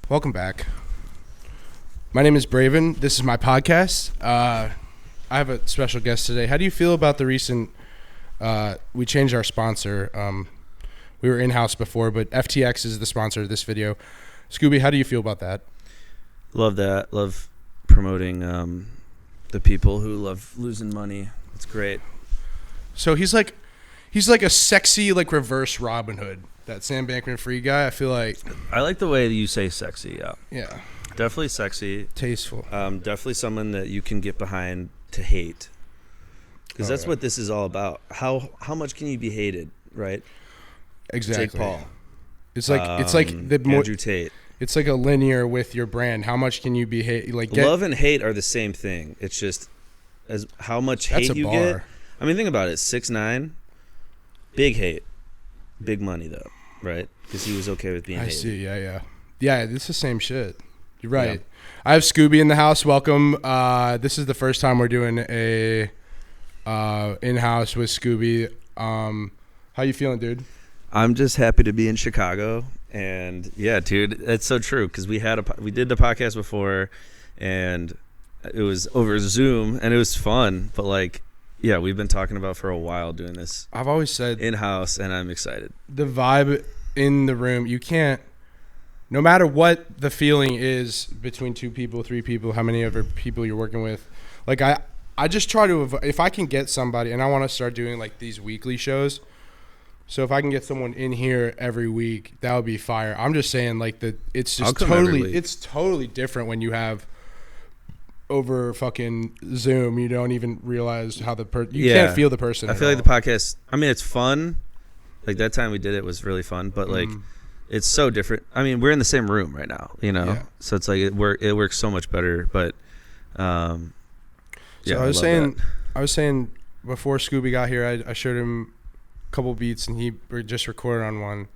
Welcome back. My name is Braven. This is my podcast. I have a special guest today. How do you feel about the recent, we changed our sponsor. We were in-house before, but FTX is the sponsor of this video. Scooby, how do you feel about that? Love that. Love promoting the people who love losing money. It's great. So he's like a sexy, like, reverse Robin Hood. That Sam Bankman-Fried guy, I feel like. I like the way that you say sexy, yeah. Yeah. Definitely sexy. Tasteful. Definitely someone that you can get behind to hate. Because that's what this is all about. How much can you be hated, right? Exactly. Jake Paul. It's like the more Andrew Tate. It's like a linear with your brand. How much can you be hate? Like love and hate are the same thing. It's just as how much hate you get. I mean, think about it. 6ix9ine, big hate, big money though, right? Because he was okay with being hated. I see. Yeah. It's the same shit. You're right. Yeah. I have Scooby in the house. Welcome. This is the first time we're doing a in-house with Scooby. How you feeling, dude? I'm just happy to be in Chicago, and yeah, dude, it's so true because we did the podcast before, and it was over Zoom, and it was fun. But like, yeah, we've been talking about for a while doing this. I've always said in-house, and I'm excited. The vibe in the room, you can't. No matter what the feeling is between 2 people, 3 people, how many other people you're working with, like I just try to, if I can get somebody, and I want to start doing like these weekly shows. So if I can get someone in here every week, that would be fire. I'm just saying, like, it's just totally different when you have over fucking Zoom. You don't even realize how you can't feel the person. I feel like the podcast, I mean, it's fun. Like that time we did it was really fun, but like it's so different. I mean, we're in the same room right now, you know? Yeah. So it's like it works so much better, but yeah. So I was saying before Scooby got here, I showed him couple beats and he just recorded on one.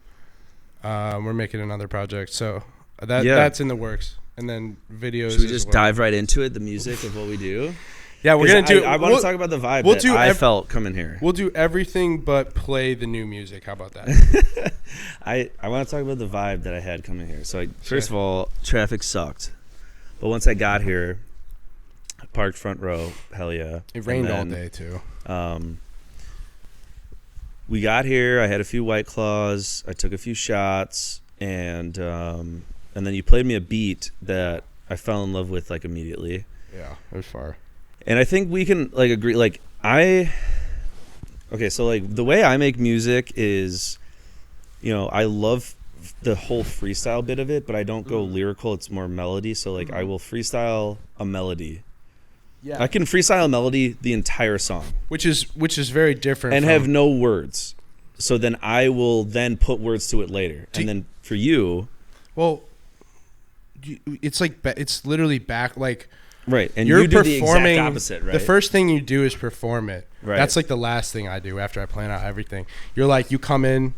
We're making another project, so that's in the works. And then videos. Should we just dive right into it? The music of what we do. Yeah, we're gonna do. I want to talk about the vibe I felt coming here. We'll do everything but play the new music. How about that? I want to talk about the vibe that I had coming here. So first of all, traffic sucked, but once I got here, I parked front row. Hell yeah! It rained all day too. We got here. I had a few White Claws. I took a few shots, and then you played me a beat that I fell in love with like immediately. Yeah, it was fire. And I think we can like agree. Like so like the way I make music is, you know, I love the whole freestyle bit of it, but I don't go lyrical. It's more melody. So like I will freestyle a melody. Yeah. I can freestyle a melody the entire song, which is very different, and have no words. So then I will put words to it later, and then for you, well, it's like it's literally back like right, and you do the exact opposite, right? The first thing you do is perform it. Right. That's like the last thing I do after I plan out everything. You're like you come in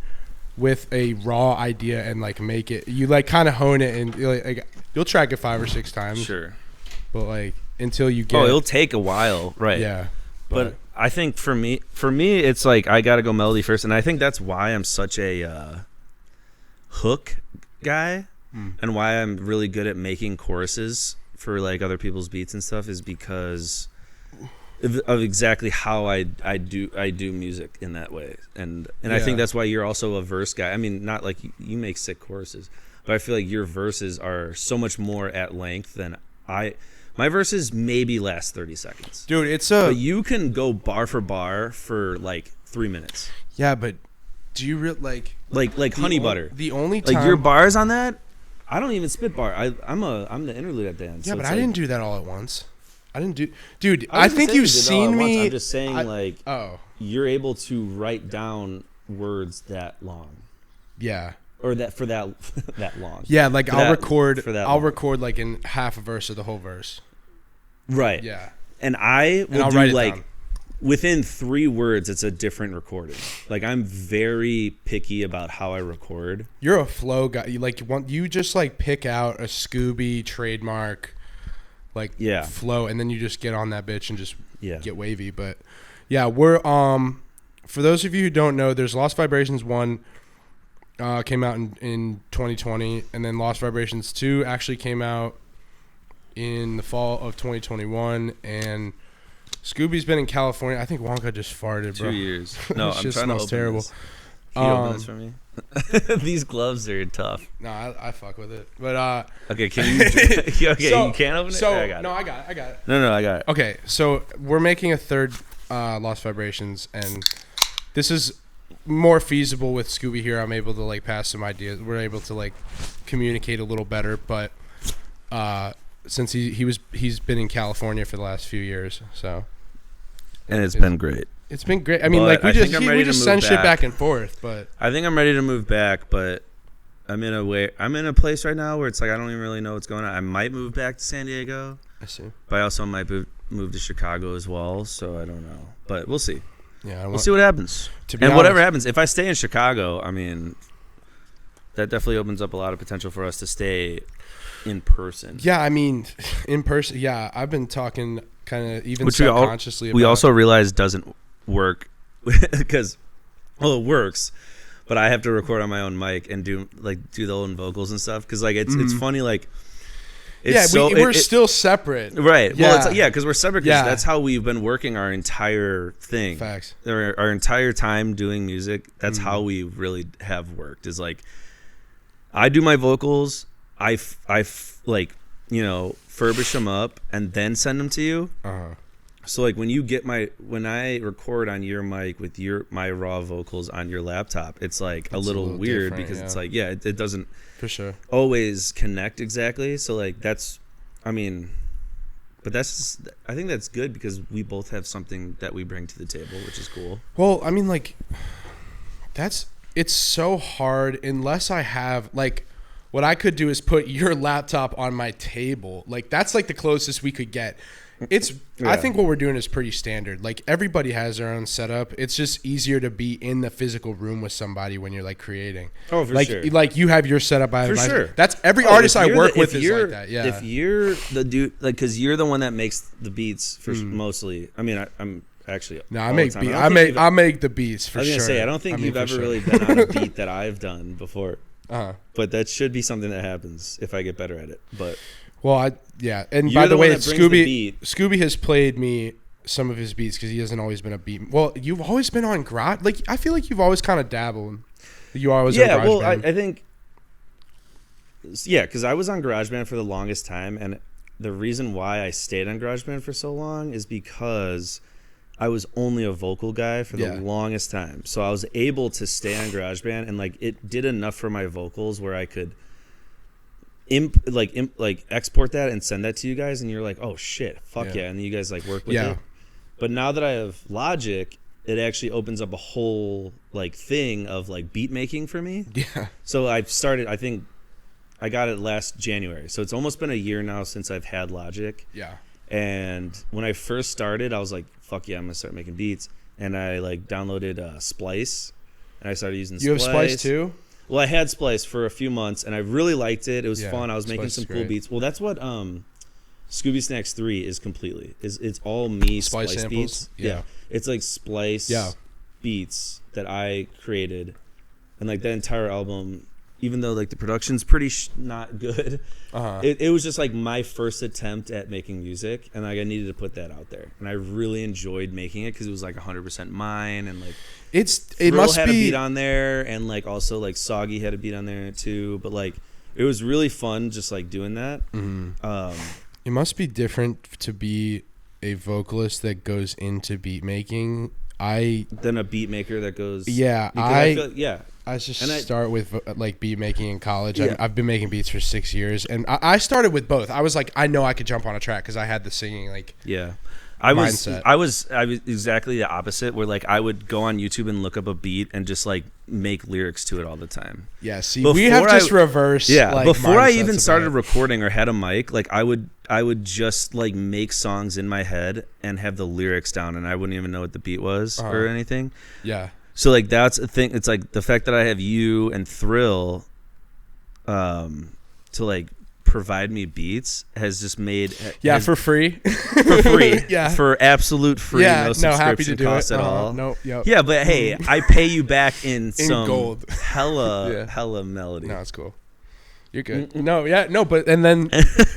with a raw idea and like make it. You like kind of hone it, and you'll track it 5 or 6 times. Sure, but like. Until you get it'll take a while, right? Yeah, but I think for me, it's like I gotta go melody first, and I think that's why I'm such a hook guy, and why I'm really good at making choruses for like other people's beats and stuff is because of exactly how I do music in that way, and I think that's why you're also a verse guy. I mean, not like you make sick choruses, but I feel like your verses are so much more at length than My verses maybe last 30 seconds. Dude, but you can go bar for like 3 minutes. Yeah, but do you like Honey Butter? The only time like your bars on that, I don't even spit bar. I'm the interlude at the end. Yeah, so but I didn't do that all at once. I didn't do, dude. I think you've seen me. I'm just saying, you're able to write down words that long. Yeah. Or that for that long. Yeah, like I'll record like in half a verse of the whole verse. Right. Yeah. And I will do like within 3 words it's a different recording. Like I'm very picky about how I record. You're a flow guy. You just like pick out a Scooby trademark flow, and then you just get on that bitch and just get wavy. But yeah, we're for those of you who don't know, there's Lost Vibrations 1. came out in 2020, and then Lost Vibrations 2 actually came out in the fall of 2021, and Scooby's been in California. I think Wonka just farted, bro. 2 years. No, I'm trying to open terrible. this. Can you open this for me? These gloves are tough. No, I fuck with it. But okay, can you? Okay, so, you can't open it. So I got it. I got it. No, I got it. Okay, so we're making a third Lost Vibrations, and this is more feasible with Scooby here. I'm able to like pass some ideas. We're able to like communicate a little better, but since he's been in California for the last few years, so and it's been great. It's been great. I mean, like we just send shit back and forth, but I think I'm ready to move back, but I'm in a place right now where it's like I don't even really know what's going on. I might move back to San Diego. I see. But I also might move to Chicago as well, so I don't know. But we'll see. Yeah, we'll see what happens. And whatever happens, if I stay in Chicago, I mean, that definitely opens up a lot of potential for us to stay in person. Yeah, I mean, in person. Yeah, I've been talking kind of even subconsciously about. We also realized doesn't work because, well, it works, but I have to record on my own mic and do the own vocals and stuff because like it's funny like. We're still separate. Right. Yeah. Well, because we're separate because that's how we've been working our entire thing. Facts. Our entire time doing music, that's how we really have worked is like I do my vocals, I furbish them up and then send them to you. Uh-huh. So like when I record on your mic with my raw vocals on your laptop, it's like a little weird because it's like it doesn't for sure always connect exactly. So like I think that's good because we both have something that we bring to the table, which is cool. Well, I mean like it's so hard unless I have like what I could do is put your laptop on my table. Like that's like the closest we could get. I think what we're doing is pretty standard. Like everybody has their own setup. It's just easier to be in the physical room with somebody when you're like creating. Oh, for sure. Like you have your setup. For sure. That's every artist I work with is like that. Yeah. If you're the dude, like, because you're the one that makes the beats for mostly. I mean, I'm actually. No, I make the beats for sure. I was gonna say I don't think you've ever really been on a beat that I've done before. But that should be something that happens if I get better at it. But. Well, and by the way, Scooby has played me some of his beats because he hasn't always been a beat. Well, you've always been on Garage. Like I feel like you've always kind of dabbled. You always I think because I was on GarageBand for the longest time, and the reason why I stayed on GarageBand for so long is because I was only a vocal guy for the longest time. So I was able to stay on GarageBand, and like it did enough for my vocals where I could. Export that and send that to you guys, and you're like, oh shit, fuck yeah, and then you guys like work with it. But now that I have Logic, it actually opens up a whole like thing of like beat making for me. Yeah. So I've started. I think I got it last January, so it's almost been a year now since I've had Logic. Yeah. And when I first started, I was like, fuck yeah, I'm gonna start making beats, and I like downloaded Splice, and I started using. You have Splice too? Well, I had Splice for a few months, and I really liked it. It was fun. I was making some cool beats. Well, that's what Scooby Snacks 3 is completely. It's all me Splice beats. Yeah. It's like Splice beats that I created. And like that entire album, even though like the production's pretty not good, it was just like my first attempt at making music, and like I needed to put that out there. And I really enjoyed making it because it was like 100% mine, and like Thrill must had be a beat on there, and like also like Soggy had a beat on there too. But like it was really fun just like doing that. It must be different to be a vocalist that goes into beat making. Than a beat maker that goes. Yeah, I start with like beat making in college. Yeah. I've been making beats for 6 years, and I started with both. I was like, I know I could jump on a track because I had the singing like. Yeah. Mindset. I was exactly the opposite, where like I would go on YouTube and look up a beat and just like make lyrics to it all the time. Yeah, see, we have just reversed. Yeah, like, before I even started recording or had a mic, like I would just like make songs in my head and have the lyrics down, and I wouldn't even know what the beat was or anything. Yeah. So like that's a thing. It's like the fact that I have you and Thrill, to like provide me beats has just made for free. For free. Yeah. For absolute free, Yeah, no subscription happy to do cost it. at all. Nope, yep. Yeah, but hey, I pay you back in some gold. hella melody. No, it's cool. You're good. No, but and then,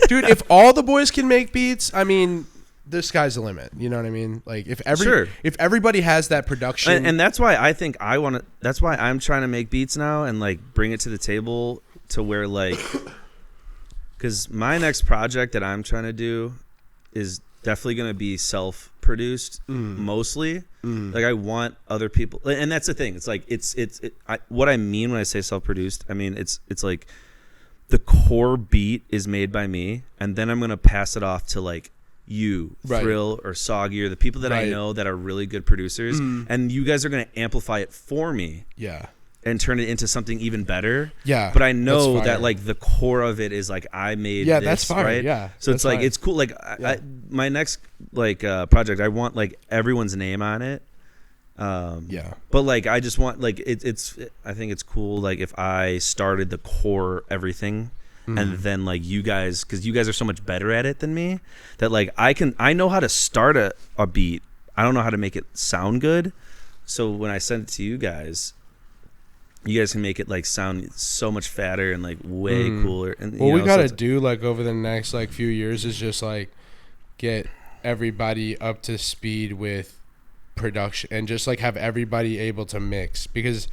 dude, if all the boys can make beats, I mean, the sky's the limit. You know what I mean? Like if everybody has that production, and that's why I think I want to. That's why I'm trying to make beats now and like bring it to the table to where like, because my next project that I'm trying to do is definitely going to be self-produced mostly. Like I want other people, and that's the thing. It's like what I mean when I say self-produced. I mean it's like the core beat is made by me, and then I'm gonna pass it off to like you, Thrill, or Soggy, or the people that I know that are really good producers, and you guys are gonna amplify it for me. Yeah. And turn it into something even better. Yeah. But I know that like the core of it is like I made this, that's fire. Right? Yeah. So it's like it's cool. Like my next like project, I want like everyone's name on it. But like I just want like I think it's cool like if I started the core everything and then like you guys, because you guys are so much better at it than me, that like I know how to start a beat. I don't know how to make it sound good. So when I send it to you guys can make it like sound so much fatter and like way cooler. And what we gotta do like over the next like few years is just like get everybody up to speed with production and just like have everybody able to mix, because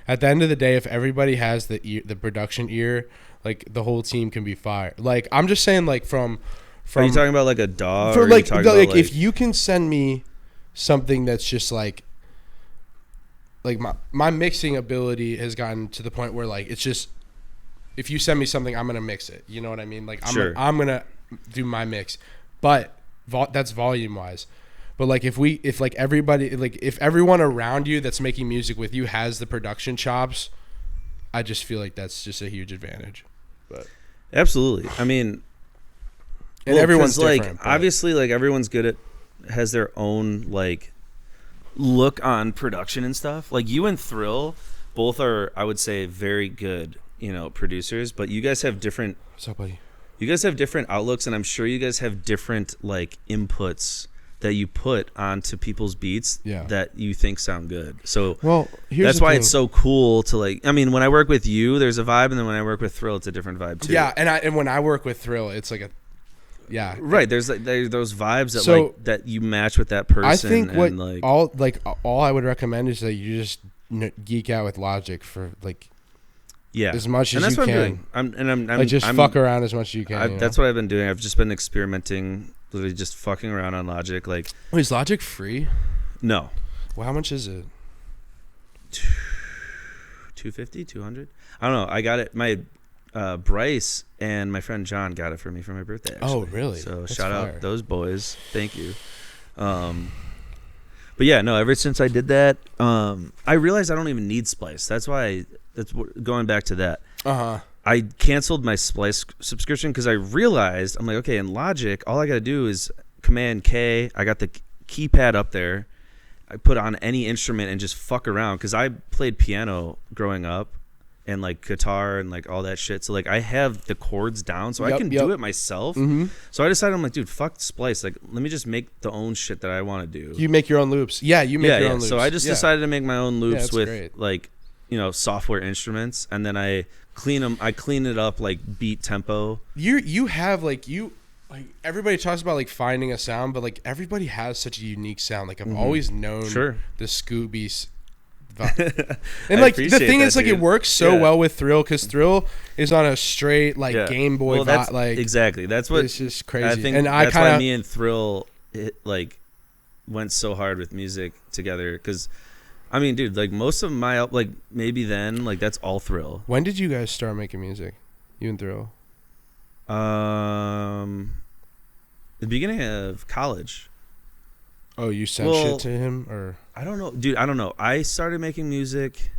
at the end of the day, if everybody has the production ear, like the whole team can be fired. Like I'm just saying, like from are you talking about like a DAW? For or like, about, like if you can send me something that's just like my mixing ability has gotten to the point where like it's just, if you send me something, I'm gonna mix it. You know what I mean? Like I'm gonna do my mix, but that's volume wise. But like if like everybody, like if everyone around you that's making music with you has the production chops, I just feel like that's just a huge advantage. But absolutely, I mean, and everyone's like different, obviously like everyone's has their own like look on production and stuff. Like you and Thrill both are, I would say, very good, producers, but you guys have different. What's up, buddy? You guys have different outlooks, and I'm sure you guys have different like inputs that you put onto people's beats that you think sound good. So that's why it's so cool to like, I mean, when I work with you, there's a vibe, and then when I work with Thrill, it's a different vibe too. Yeah, and when I work with Thrill, it's like right. There's those vibes that that you match with that person. I think and all I would recommend is that you just geek out with Logic for like as much as you can. I'm just fuck around as much as you can. That's what I've been doing. I've just been experimenting, literally just fucking around on Logic. Like, wait, is Logic free? No. Well, how much is it? 250, 200. I don't know. I got it. My Bryce and my friend John got it for me for my birthday. Actually. Oh, really? So shout out those boys. Thank you. But yeah, no. Ever since I did that, I realized I don't even need Splice. That's why. Going back to that. I canceled my Splice subscription because I realized, I'm like, okay, in Logic, all I got to do is Command K. I got the keypad up there. I put on any instrument and just fuck around, because I played piano growing up and like guitar and like all that shit. So like I have the chords down, so I can do it myself. So I decided, I'm like, dude, fuck Splice. Like, let me just make the own shit that I want to do. You make your own loops. Yeah, you make your own loops. So I just decided to make my own loops with like, software instruments, and then I clean it up like beat tempo. You have like everybody talks about like finding a sound, but like everybody has such a unique sound. Like I've always known the Scooby vibe. And like the thing is, like, it works so well with Thrill, because Thrill is on a straight like Game Boy vibe. Like exactly, that's what it's just crazy. I think that's why me and Thrill went so hard with music together, because I mean, dude, like most of my like maybe then like that's all Thrill. When did you guys start making music, you and Thrill? The beginning of college. Oh, you sent shit to him, or I don't know, dude. I don't know. I started making music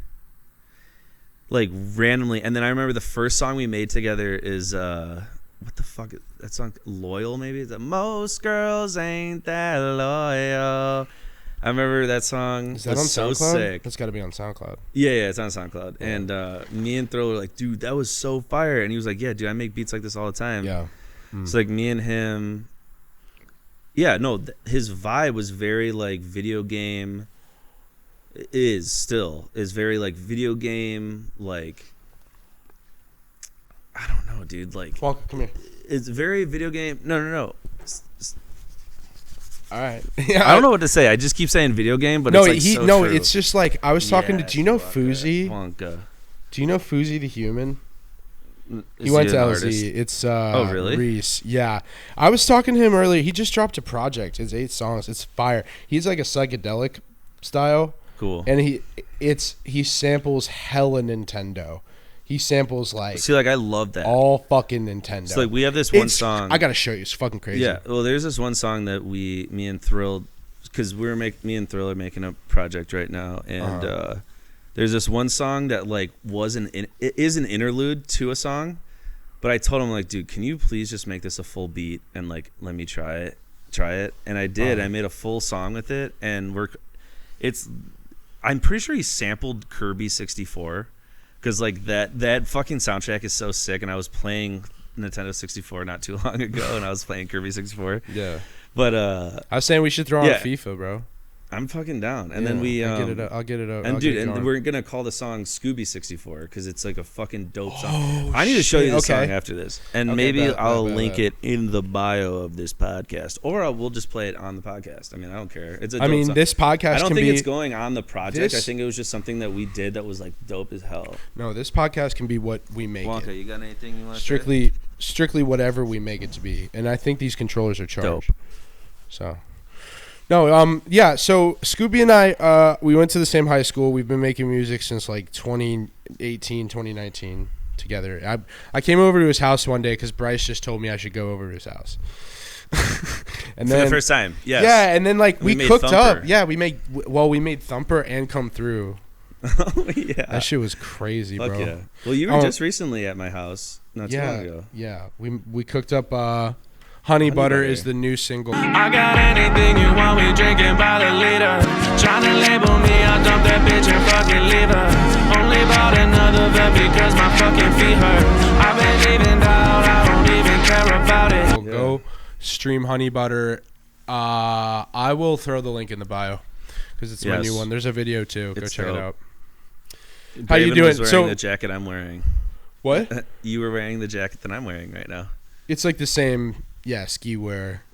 like randomly, and then I remember the first song we made together is what the fuck is that song? Loyal, maybe. It's most girls ain't that loyal. I remember that song. Is that on so SoundCloud? Sick. That's got to be on SoundCloud. Yeah, it's on SoundCloud. Yeah. And me and Thrill were like, dude, that was so fire. And he was like, yeah, dude, I make beats like this all the time. Yeah. It's like me and him. Yeah, no, his vibe was very like video game. Is very like video game, like, I don't know, dude. Like, Walker, come here. It's very video game. No. All right. Yeah, I don't know what to say. I just keep saying video game, but no, it's like no. true. It's just like I was talking to. Do you know Fuzi? Wonka. Do you know Fuzi the Human? Is he went to LZ. Artist? It's oh really? Reese. Yeah, I was talking to him earlier. He just dropped a project. It's 8 songs. It's fire. He's like a psychedelic style. Cool. And he samples hella Nintendo. He samples like I love that. All fucking Nintendo. So like we have this one song. I gotta show you. It's fucking crazy. Yeah. Well, there's this one song that me and Thrill, because me and Thrill are making a project right now, and there's this one song that like it is an interlude to a song, but I told him like, dude, can you please just make this a full beat and like let me try it, and I did. I made a full song with it, and I'm pretty sure he sampled Kirby 64. Because like that fucking soundtrack is so sick, and I was playing Nintendo 64 not too long ago, and I was playing Kirby 64. Yeah. But I was saying we should throw on FIFA, bro. I'm fucking down. And then we I'll get it up. And dude, we're gonna call the song Sc00by 64 because it's like a fucking dope song. I need to show you the song after this, and maybe I'll link it in the bio of this podcast, or we'll just play it on the podcast. I mean, I don't care. It's a dope song. This podcast. I don't think it's going on the project. I think it was just something that we did that was like dope as hell. No, this podcast can be what we make Wonka, it. You got anything you want to say? Strictly whatever we make it to be, and I think these controllers are charged. Dope. So. No, yeah, so Sc00by and I, we went to the same high school. We've been making music since like 2018, 2019 together. I came over to his house one day because Bryce just told me I should go over to his house. And then, for the first time, yes. Yeah, and then like we cooked Thumper. up. Yeah, we made Thumper and Come Through. Oh, yeah. That shit was crazy, Fuck bro. Yeah. Well, you were just recently at my house not too long ago. Yeah, we cooked up Honey Butter is the new single. I got anything you want, we drinking by the liter. Tryna label me, I'll dump that bitch and fucking leave her. Only bought another vet because my fucking feet hurt. I've been even out, I don't even care about it. Go stream Honey Butter. I will throw the link in the bio because it's my new one. There's a video too. Go check it out. How you doing? Was wearing the jacket I'm wearing. What? You were wearing the jacket that I'm wearing right now. It's like the same. Yeah, ski wear.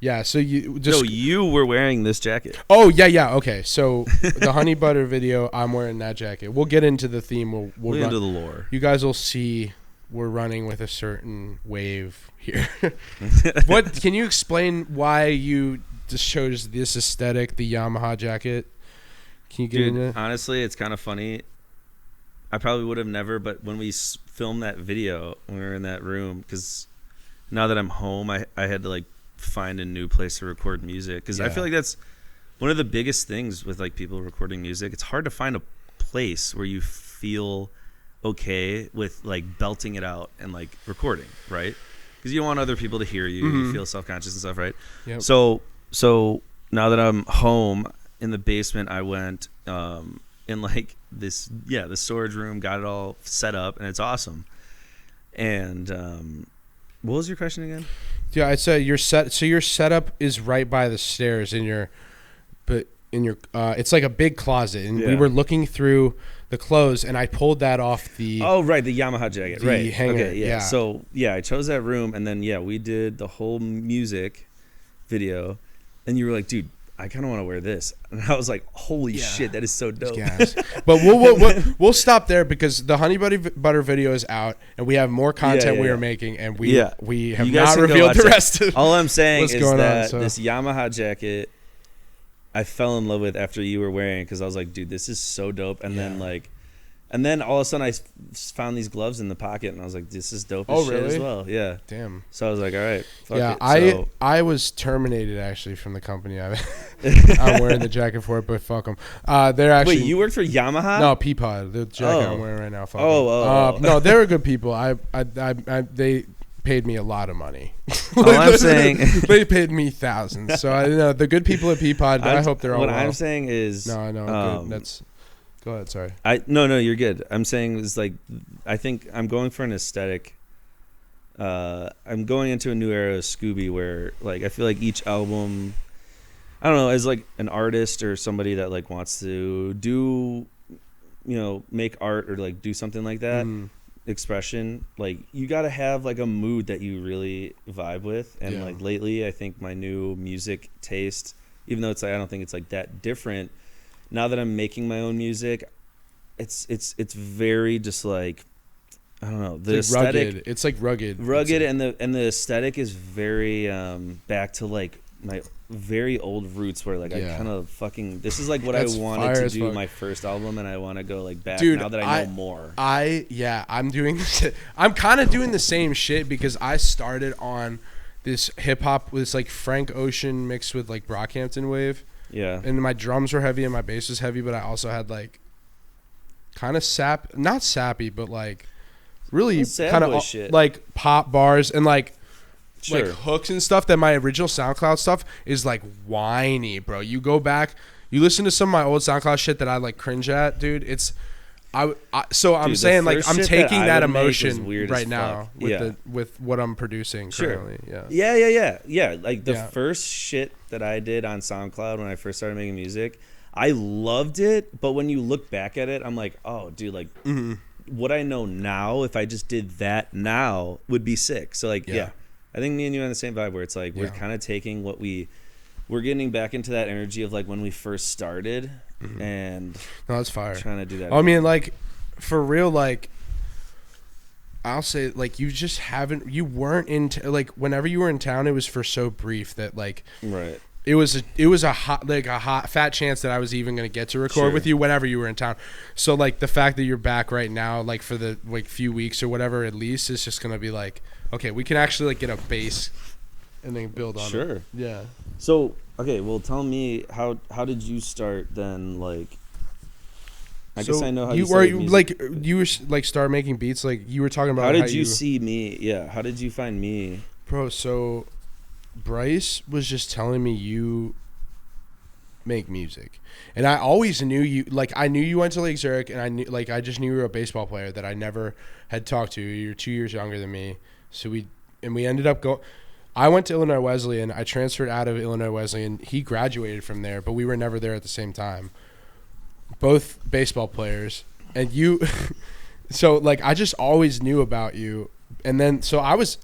Yeah, so you just... No, you were wearing this jacket. Oh, yeah, okay. So the Honey Butter video, I'm wearing that jacket. We'll get into the theme. We'll get into the lore. You guys will see we're running with a certain wave here. What? Can you explain why you just chose this aesthetic, the Yamaha jacket? Can you get into it? Honestly, it's kind of funny. I probably would have never, but when we filmed that video, when we were in that room, because... Now that I'm home, I had to like find a new place to record music because I feel like that's one of the biggest things with like people recording music. It's hard to find a place where you feel okay with like belting it out and like recording, right? Because you don't want other people to hear you. You feel self-conscious and stuff, right? Yep. So now that I'm home in the basement, I went in like the storage room, got it all set up, and it's awesome. And what was your question again? Yeah, I said your setup is right by the stairs it's like a big closet, and we were looking through the clothes, and I pulled that off the the Yamaha jacket, right? Hanger, okay, yeah. So I chose that room, and then we did the whole music video, and you were like, dude, I kind of want to wear this, and I was like, "Holy shit, that is so dope!" But we'll stop there because the Honey Butter video is out, and we have more content we are making, and we have not revealed the rest of. All I'm saying is that this Yamaha jacket, I fell in love with after you were wearing it because I was like, "Dude, this is so dope!" And then all of a sudden I found these gloves in the pocket, and I was like, "This is dope as shit as well." Yeah. Damn. So I was like, "All right." Fuck it. I was terminated actually from the company. I'm wearing the jacket for it, but fuck them. They're actually. Wait, you worked for Yamaha? No, Peapod. The jacket I'm wearing right now. Fuck no, they were good people. They paid me a lot of money. All I'm saying, they paid me thousands. So I know the good people at Peapod. I hope they're all. What well. I'm saying is, no, I know. Good. That's. Go ahead. Sorry. No, you're good. I'm saying is like, I think I'm going for an aesthetic. I'm going into a new era of Scooby where like I feel like each album, I don't know, as like an artist or somebody that like wants to do, make art or like do something like that. Expression, like you got to have like a mood that you really vibe with, and like lately I think my new music taste, even though it's like I don't think it's like that different now that I'm making my own music, it's very just like I don't know, the aesthetic, rugged. It's like rugged, and the aesthetic is very back to like my very old roots where like I kind of fucking this is like what I wanted to do my first album, and I want to go like back now that I know more. I'm doing I'm kind of doing the same shit because I started on this hip hop with like Frank Ocean mixed with like Brockhampton wave. Yeah. And my drums were heavy and my bass was heavy, but I also had like kind of not sappy, but like really kind of like pop bars and like like hooks and stuff. That my original SoundCloud stuff is like whiny, bro. You go back, you listen to some of my old SoundCloud shit that I like cringe at, dude. It's I'm saying like I'm taking that emotion right now with what I'm producing currently. Yeah. Like the first shit that I did on SoundCloud when I first started making music, I loved it, but when you look back at it, I'm like, oh, dude, like what I know now, if I just did that now, would be sick. So like, I think me and you are on the same vibe where it's like we're kind of taking what we're getting back into that energy of like when we first started, and no, that's fire. Trying to do that. I mean, like for real, like I'll say, like you weren't into like whenever you were in town, it was for so brief that like it was a hot fat chance that I was even gonna get to record with you whenever you were in town. So like the fact that you're back right now, like for the like few weeks or whatever, at least is just gonna be like, okay, we can actually like get a base and then build on it. Yeah. So okay, well, tell me how did you start then? Like, I guess I know how you started music. You were like start making beats. Like you were talking about. How did you see me? Yeah. How did you find me, bro? So Bryce was just telling me you make music, and I always knew you. Like I knew you went to Lake Zurich, and I just knew you were a baseball player that I never had talked to. You're 2 years younger than me, so we ended up going. I went to Illinois Wesleyan. I transferred out of Illinois Wesleyan. He graduated from there, but we were never there at the same time. Both baseball players, and you. So like I just always knew about you, and then so I was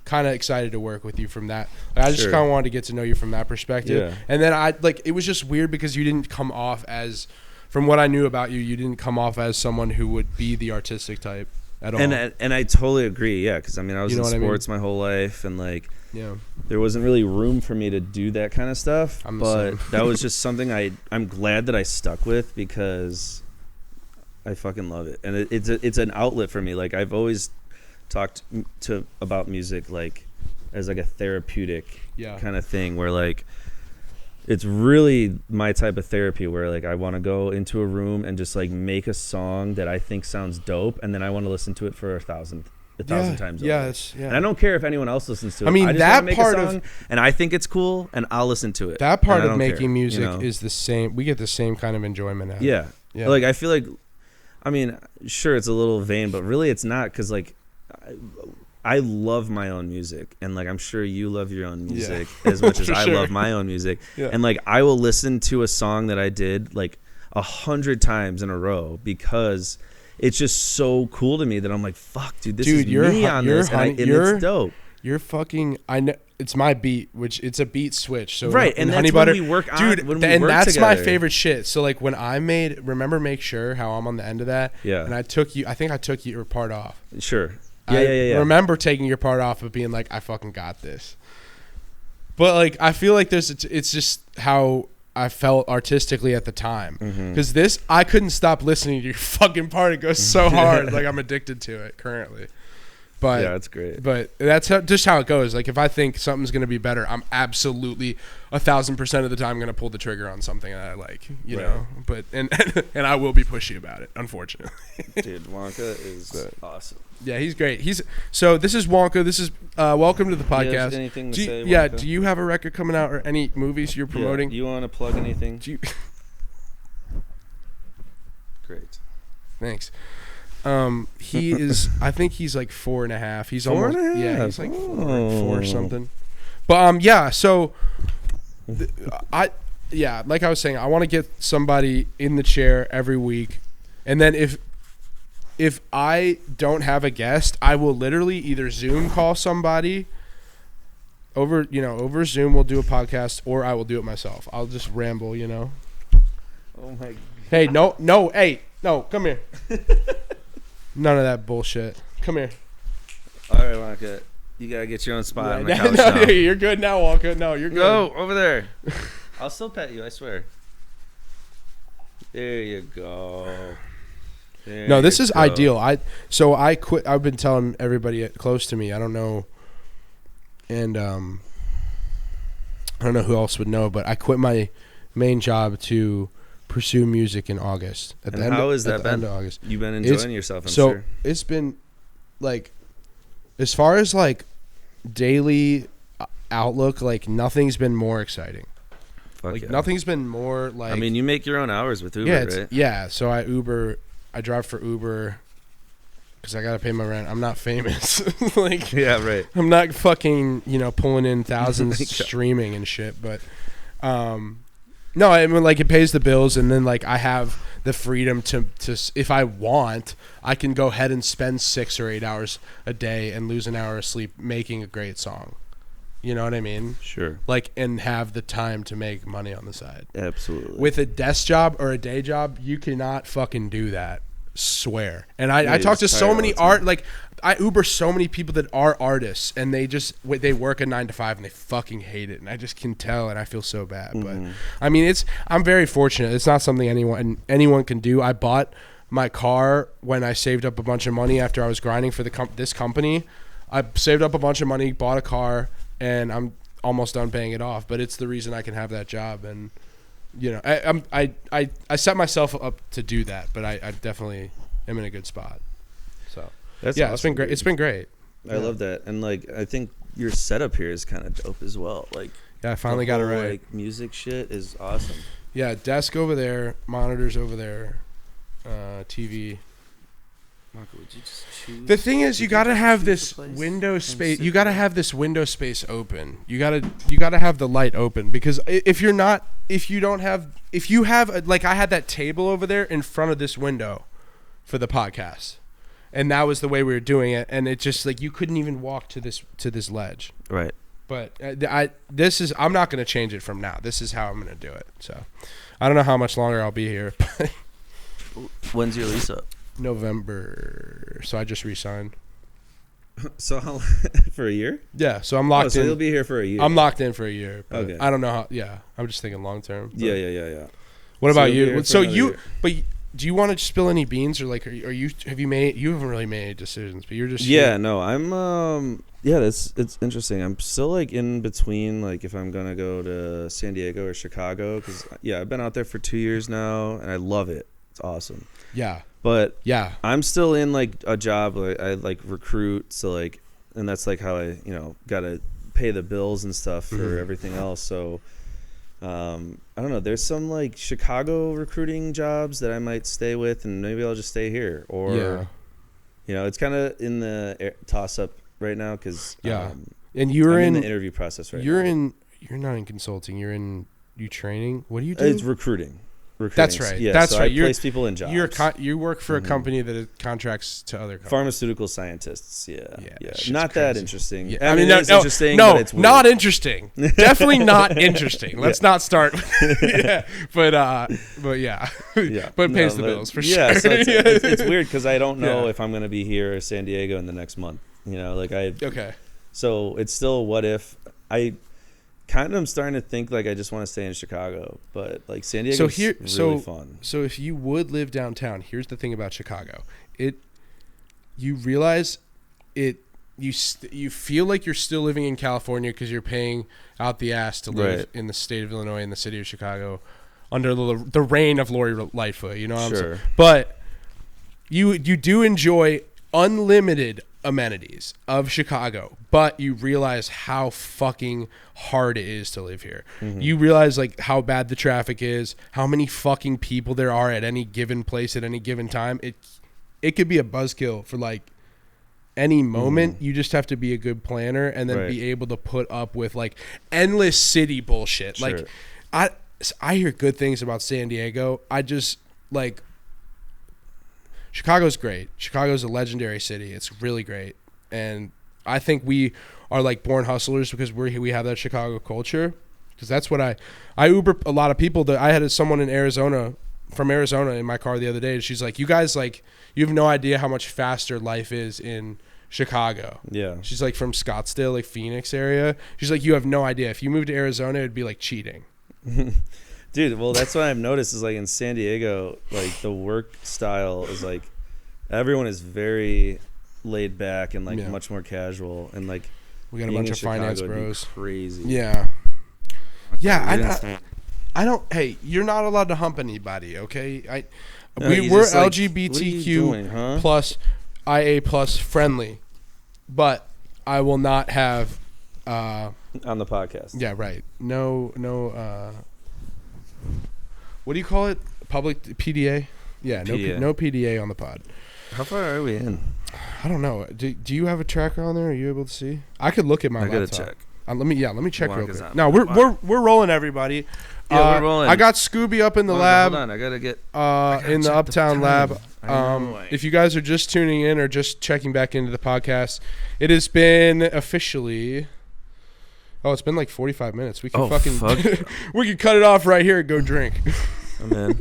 kind of excited to work with you from that. Like, I just kind of wanted to get to know you from that perspective. Yeah. And then it was just weird because you didn't come off as, from what I knew about you, you didn't come off as someone who would be the artistic type at all. And I totally agree. Yeah. Cause I mean, I was in sports my whole life, and like, there wasn't really room for me to do that kind of stuff, but that was just something I'm glad that I stuck with because I fucking love it. And it's an outlet for me. Like I've always talked about music like as like a therapeutic kind of thing where like it's really my type of therapy where like I want to go into a room and just like make a song that I think sounds dope, and then I want to listen to it for a thousand times over. And I don't care if anyone else listens to it. I mean, I just that make part a song, and I think it's cool, and I'll listen to it. That part of making music is the same. We get the same kind of enjoyment out of it. Yeah. Like I feel like, I mean, sure, it's a little vain, but really it's not, because like I love my own music, and like I'm sure you love your own music as much as I love my own music. And like I will listen to a song that I did like 100 times in a row because it's just so cool to me that I'm like, fuck, dude, this is me on this, and it's dope. You're fucking. I know it's my beat, which it's a beat switch. So and that's Honey Butter, when we work on, dude, when we and work that's together. my favorite shit. So like when I remember Make Sure, how I'm on the end of that. Yeah. And I think I took your part off. Sure. I remember taking your part off of being like, I fucking got this. But like I feel like it's just how I felt artistically at the time. Because this, I couldn't stop listening to your fucking part. It goes so hard. Like I'm addicted to it currently. But yeah, it's great. But that's just how it goes. Like if I think something's gonna be better, I'm absolutely 1,000% of the time gonna pull the trigger on something that I like, you know. But and I will be pushy about it, unfortunately. Dude, Wonka is awesome. Yeah, he's great. So this is Wonka. This is welcome to the podcast. Anything to say, yeah, Wonka? do you have a record coming out or any movies you're promoting? Yeah. You want to plug anything? Great. Thanks. He is. I think he's like 4.5. He's 4.5? Yeah, he's like four or something. But yeah. So like I was saying, I want to get somebody in the chair every week, and then if I don't have a guest, I will literally either Zoom call somebody over Zoom. We'll do a podcast, or I will do it myself. I'll just ramble, Oh my God. Hey, no, come here. None of that bullshit. Come here. All right, Wonka. You gotta get your own spot on the Yeah, couch no, now. you're good now, Walker. No, you're good. Go over there. I'll still pet you, I swear. There you go. No, this is ideal. I quit. I've been telling everybody close to me. I don't know, and I don't know who else would know, but I quit my main job to pursue music in August. How has that been? End of August. You've been enjoying yourself, I'm sure. It's been like, as far as like daily outlook, like nothing's been more exciting. Fuck yeah. Nothing's been more like. I mean, you make your own hours with Uber, right? Yeah. So I drive for Uber because I gotta pay my rent. I'm not famous. Yeah, right. I'm not fucking pulling in thousands streaming and shit. But no, I mean like it pays the bills, and then like I have the freedom to if I want, I can go ahead and spend 6 or 8 hours a day and lose an hour of sleep making a great song. You know what I mean? Sure. Like, and have the time to make money on the side. Absolutely. With a desk job or a day job, you cannot fucking do that. Swear. And I talk to so many I Uber so many people that are artists, and they work a 9 to 5 and they fucking hate it, and I just can tell, and I feel so bad. Mm-hmm. But I mean, I'm very fortunate. It's not something anyone can do. I bought my car when I saved up a bunch of money after I was grinding for this company. I saved up a bunch of money, bought a car, and I'm almost done paying it off. But it's the reason I can have that job, and I set myself up to do that. But I definitely am in a good spot. So That's yeah, awesome, it's been great. dude. It's been great. I love that, and like I think your setup here is kind of dope as well. Like Yeah, I finally got it right. Like music shit is awesome. Yeah, desk over there, monitors over there, TV. Marco, would you just choose? The thing is, you gotta have this place window and space. sit You gotta there? have this window space open. You gotta have the light open, because if you have like I had that table over there in front of this window for the podcast, and that was the way we were doing it, and it just like you couldn't even walk to this ledge. Right. But I'm not gonna change it from now. This is how I'm gonna do it. So I don't know how much longer I'll be here. But When's your lease up? November. So I just re-signed. So how for a year? Yeah, so I'm locked in. So you'll be here for a year. I'm locked in for a year. But Okay. I don't know how. Yeah, I'm just thinking long term. Yeah. What about you'll be here you? for So another year. do you want to spill any beans, or like you haven't really made any decisions, but you're just Yeah, no, I'm it's interesting. I'm still like in between, like if I'm gonna go to San Diego or Chicago, because I've been out there for 2 years now and I love it. It's awesome. Yeah. But Yeah. I'm still in like a job, like I like recruit, so like, and that's like how I gotta pay the bills and stuff for everything else. So I don't know, there's some like Chicago recruiting jobs that I might stay with, and maybe I'll just stay here, or it's kind of in the toss up right now, because and you're in the interview process right now. You're not in consulting, you training. What do you do? It's recruiting. That's right. Yeah, That's so right. I place people in jobs. You work for a company that contracts to other companies. Pharmaceutical scientists. Yeah. Shit's Not crazy. that interesting. Yeah. I mean, it's interesting, but it's weird. Not interesting. Definitely not interesting. Let's not start. Yeah, but yeah. But it pays the bills for sure. Yeah, so it's weird because I don't know if I'm going to be here or San Diego in the next month. Okay. So it's still what if. I kind of am starting to think like I just want to stay in Chicago, but like San Diego is really fun. So if you would live downtown, here's the thing about Chicago. You realize you feel like you're still living in California because you're paying out the ass to live in the state of Illinois, in the city of Chicago, under the reign of Lori Lightfoot. You know what I'm saying? But you do enjoy unlimited amenities of Chicago, but you realize how fucking hard it is to live here. You realize like how bad the traffic is, how many fucking people there are at any given place at any given time. It could be a buzzkill for like any moment. You just have to be a good planner and then be able to put up with like endless city bullshit. Sure. Like I hear good things about San Diego. I just like Chicago's great. Chicago's a legendary city. It's really great. And I think we are like born hustlers because we have that Chicago culture. Because that's what I Uber a lot of people. I had someone from Arizona in my car the other day. And she's like, you guys, like, you have no idea how much faster life is in Chicago. Yeah. She's like from Scottsdale, like Phoenix area. She's like, you have no idea. If you moved to Arizona, it'd be like cheating. Dude, well, that's what I've noticed is like in San Diego, like the work style is like everyone is very laid back and like much more casual, and like we got a bunch of finance bros. Crazy. Yeah. Yeah, I don't. Hey, you're not allowed to hump anybody, okay? We're LGBTQ plus IA plus friendly, but I will not have on the podcast. Yeah, right. No. What do you call it? Public PDA? Yeah, PDA. No PDA on the pod. How far are we in? I don't know. Do you have a tracker on there? Are you able to see? I could look at my laptop. I gotta check. Let me check real quick. No, we're rolling, everybody. Yeah, we're rolling. I got Scooby up in the lab. Hold on, I gotta get in the Uptown lab. If you guys are just tuning in or just checking back into the podcast, it has been officially. Oh, it's been like 45 minutes. We can we can cut it off right here and go drink. I'm in.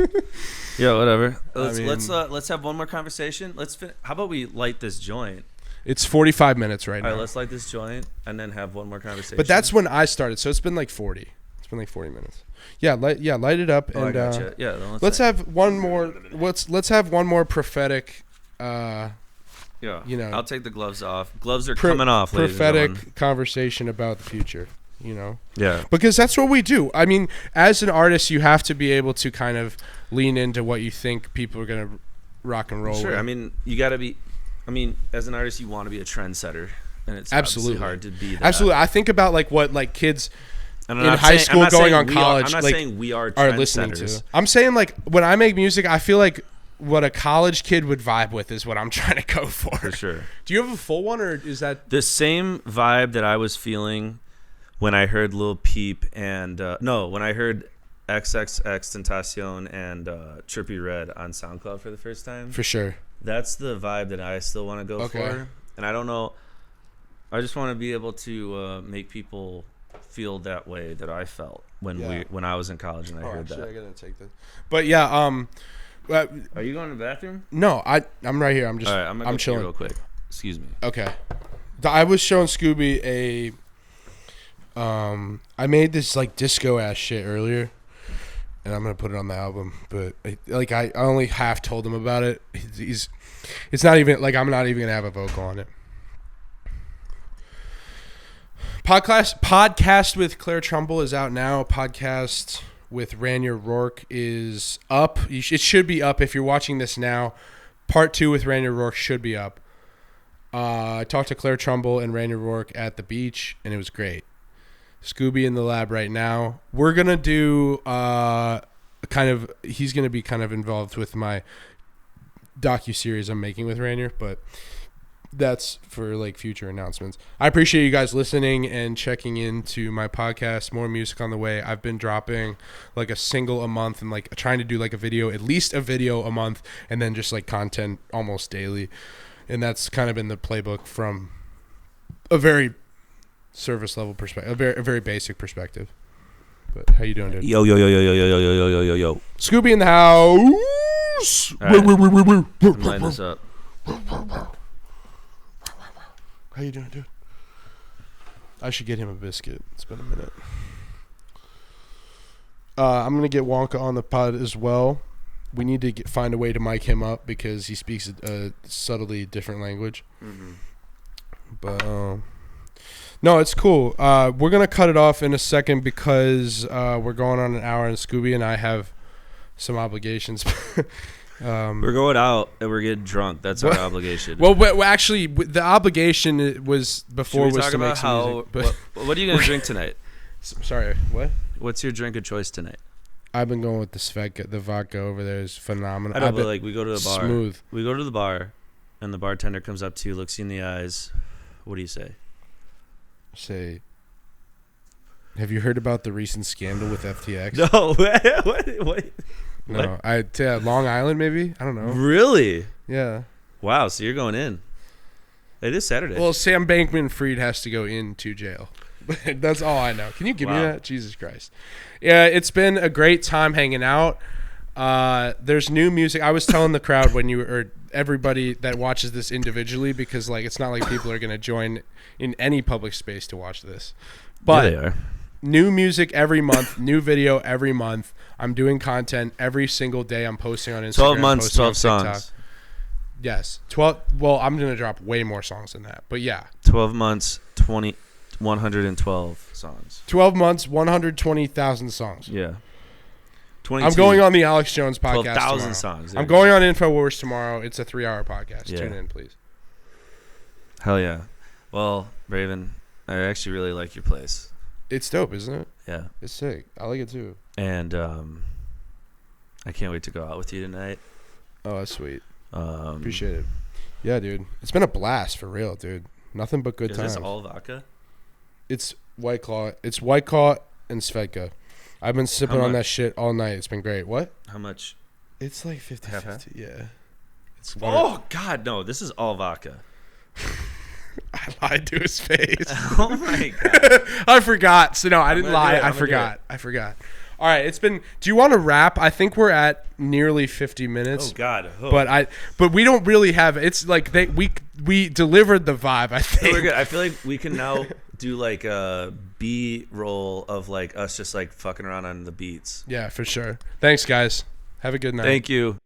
Yeah, whatever. Let's have one more conversation. How about we light this joint? It's 45 minutes right now. All right, let's light this joint and then have one more conversation. But that's when I started, so it's been like 40. It's been like 40 minutes. Yeah, light it up and I gotcha. Yeah, then let's have one more. Let's have one more prophetic. Yeah, I'll take the gloves off. Gloves are coming off. Prophetic conversation about the future. Yeah, because that's what we do. I mean, as an artist, you have to be able to kind of lean into what you think people are gonna rock and roll. Sure, with. I mean, you got to be. I mean, as an artist, you want to be a trendsetter, and it's absolutely hard to be that. Absolutely, I think about like what like kids in high school going on college. I'm not like, saying we are listening to. I'm saying like when I make music, I feel like what a college kid would vibe with is what I'm trying to go for. For sure. Do you have a full one, or is that the same vibe that I was feeling when I heard Lil Peep and when I heard XXXTentacion and Trippie Redd on SoundCloud for the first time? For sure. That's the vibe that I still want to go for. And I don't know. I just want to be able to make people feel that way that I felt when I was in college and I heard that. I gotta take this. But yeah, are you going to the bathroom? No, I'm right here. I'm just. All right, I'm gonna chilling real quick. Excuse me. Okay. I was showing Scooby I made this like disco ass shit earlier, and I'm gonna put it on the album. But I only half told him about it. It's not even like I'm not even gonna have a vocal on it. Podcast with Claire Trumbull is out now. Podcast with Ranier Rourke is up. It should be up if you're watching this now. Part 2 with Ranier Rourke should be up. I talked to Claire Trumbull and Ranier Rourke at the beach, and it was great. Scooby in the lab right now. We're gonna do he's gonna be kind of involved with my docuseries I'm making with Ranier, but that's for like future announcements. I appreciate you guys listening and checking into my podcast. More music on the way. I've been dropping like a single a month and like trying to do like at least a video a month, and then just like content almost daily. And that's kind of been the playbook from a very service level perspective, a very basic perspective. But how you doing, dude? Yo. Scooby in the house. Right. I'm lining this up. How you doing, dude? I should get him a biscuit. It's been a minute. I'm gonna get Wonka on the pod as well. We need to find a way to mic him up because he speaks a subtly different language. Mm-hmm. But no, it's cool. We're gonna cut it off in a second because we're going on an hour, and Scooby and I have some obligations. We're going out and we're getting drunk. That's our obligation. Well, actually, the obligation was before Should we was talk to make about some how? music. But What are you gonna drink tonight? sorry, what? What's your drink of choice tonight? I've been going with the Svedka. The vodka over there is phenomenal. I know, but like we go to the bar. Smooth. We go to the bar, and the bartender comes up to you, looks you in the eyes. What do you say? Say, have you heard about the recent scandal with FTX? No. What? No. Long Island, maybe? I don't know. Really? Yeah. Wow. So you're going in. It is Saturday. Well, Sam Bankman-Fried has to go into jail. That's all I know. Can you give me that? Jesus Christ. Yeah, it's been a great time hanging out. There's new music. I was telling the crowd or everybody that watches this individually, because like it's not like people are going to join in any public space to watch this. But yeah, they are. New music every month, new video every month. I'm doing content every single day. I'm posting on Instagram. 12 months, 12 TikTok. songs. Yes. 12. Well, I'm going to drop way more songs than that. But yeah. 12 months, 112 songs. 12 months, 120,000 songs. Yeah. I'm going on the Alex Jones podcast 12,000 songs. I'm going on InfoWars tomorrow. It's a 3-hour podcast. Yeah. Tune in, please. Hell yeah. Well, Raven, I actually really like your place. It's dope, isn't it? Yeah. It's sick. I like it too. And I can't wait to go out with you tonight. Oh, that's sweet. Appreciate it. Yeah, dude. It's been a blast for real, dude. Nothing but good times. Is this all vodka? It's White Claw. It's White Claw and Svedka. I've been sipping on that shit all night. It's been great. What? How much? It's like 50-50. Yeah. It's Oh, God, no. This is all vodka. I lied to his face. Oh, my God. I forgot. So, no, I didn't lie. I forgot. All right. It's been. Do you want to wrap? I think we're at nearly 50 minutes. Oh, God. Oh. But we don't really have. It's like we delivered the vibe, I think. We're good. I feel like we can now do like a B-roll of like us just like fucking around on the beats. Yeah, for sure. Thanks, guys. Have a good night. Thank you.